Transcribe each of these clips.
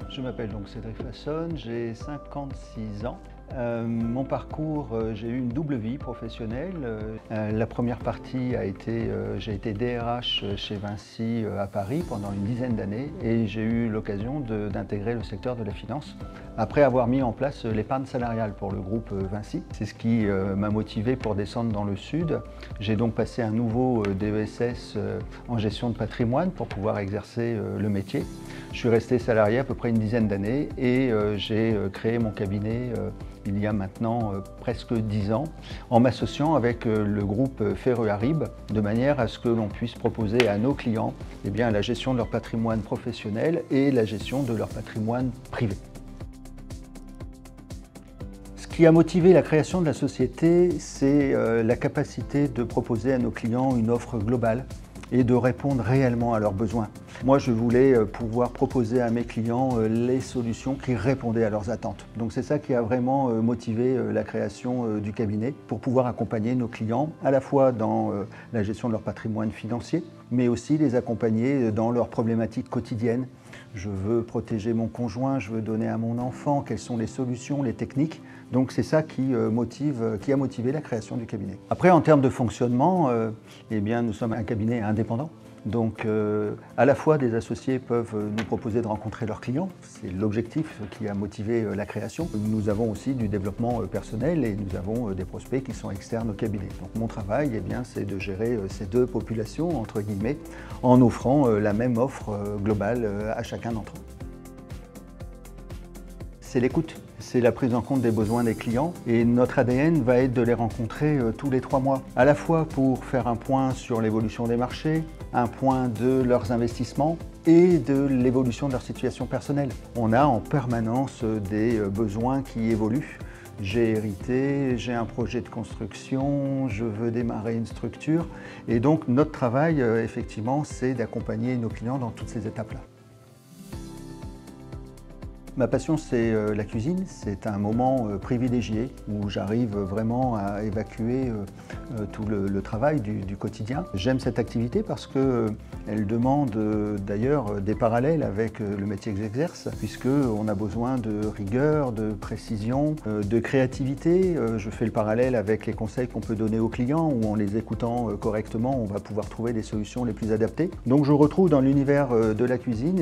Je m'appelle donc Cédric Fassonne, j'ai 56 ans. Mon parcours, j'ai eu une double vie professionnelle. La première partie a été, j'ai été DRH chez Vinci à Paris pendant une dizaine d'années et j'ai eu l'occasion d'intégrer le secteur de la finance après avoir mis en place l'épargne salariale pour le groupe Vinci. C'est ce qui m'a motivé pour descendre dans le sud. J'ai donc passé un nouveau DESS en gestion de patrimoine pour pouvoir exercer le métier. Je suis resté salarié à peu près une dizaine d'années et j'ai créé mon cabinet il y a maintenant presque 10 ans, en m'associant avec le groupe Ferruarib, de manière à ce que l'on puisse proposer à nos clients la gestion de leur patrimoine professionnel et la gestion de leur patrimoine privé. Ce qui a motivé la création de la société, c'est la capacité de proposer à nos clients une offre globale et de répondre réellement à leurs besoins. Moi, je voulais pouvoir proposer à mes clients les solutions qui répondaient à leurs attentes. Donc c'est ça qui a vraiment motivé la création du cabinet, pour pouvoir accompagner nos clients à la fois dans la gestion de leur patrimoine financier, mais aussi les accompagner dans leurs problématiques quotidiennes. Je veux protéger mon conjoint, je veux donner à mon enfant, quelles sont les solutions, les techniques. Donc c'est ça qui a motivé la création du cabinet. Après, en termes de fonctionnement, nous sommes un cabinet indépendant. Donc à la fois des associés peuvent nous proposer de rencontrer leurs clients, c'est l'objectif qui a motivé la création. Nous avons aussi du développement personnel et nous avons des prospects qui sont externes au cabinet. Donc mon travail, c'est de gérer ces deux populations, entre guillemets, en offrant la même offre globale à chacun d'entre eux. C'est l'écoute, c'est la prise en compte des besoins des clients et notre ADN va être de les rencontrer tous les 3 mois, à la fois pour faire un point sur l'évolution des marchés, un point de leurs investissements et de l'évolution de leur situation personnelle. On a en permanence des besoins qui évoluent. J'ai hérité, j'ai un projet de construction, je veux démarrer une structure et donc notre travail, effectivement, c'est d'accompagner nos clients dans toutes ces étapes-là. Ma passion, c'est la cuisine. C'est un moment privilégié où j'arrive vraiment à évacuer tout le travail du quotidien. J'aime cette activité parce qu'elle demande d'ailleurs des parallèles avec le métier que j'exerce, puisqu'on a besoin de rigueur, de précision, de créativité. Je fais le parallèle avec les conseils qu'on peut donner aux clients, où en les écoutant correctement, on va pouvoir trouver les solutions les plus adaptées. Donc je retrouve dans l'univers de la cuisine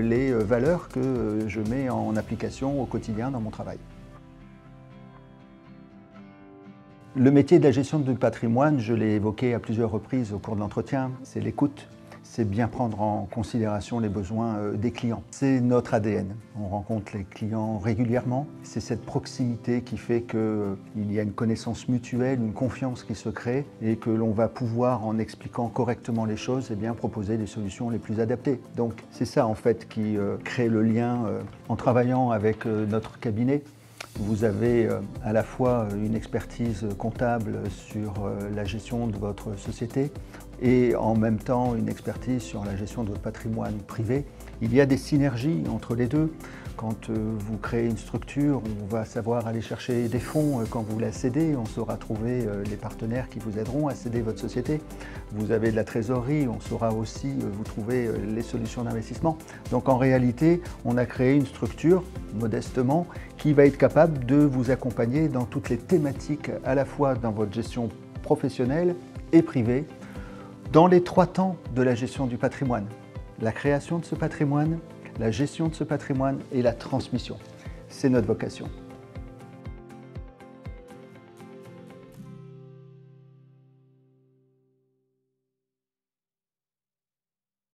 les valeurs que je mets en application au quotidien dans mon travail. Le métier de la gestion du patrimoine, je l'ai évoqué à plusieurs reprises au cours de l'entretien, c'est l'écoute, c'est bien prendre en considération les besoins des clients. C'est notre ADN, on rencontre les clients régulièrement, c'est cette proximité qui fait qu'il y a une connaissance mutuelle, une confiance qui se crée et que l'on va pouvoir, en expliquant correctement les choses, proposer les solutions les plus adaptées. Donc c'est ça en fait qui crée le lien en travaillant avec notre cabinet. Vous avez à la fois une expertise comptable sur la gestion de votre société et en même temps une expertise sur la gestion de votre patrimoine privé. Il y a des synergies entre les deux. Quand vous créez une structure, on va savoir aller chercher des fonds. Quand vous la cédez, on saura trouver les partenaires qui vous aideront à céder votre société. Vous avez de la trésorerie, on saura aussi vous trouver les solutions d'investissement. Donc en réalité, on a créé une structure, modestement, qui va être capable de vous accompagner dans toutes les thématiques, à la fois dans votre gestion professionnelle et privée, dans les 3 temps de la gestion du patrimoine. La création de ce patrimoine, la gestion de ce patrimoine et la transmission. C'est notre vocation.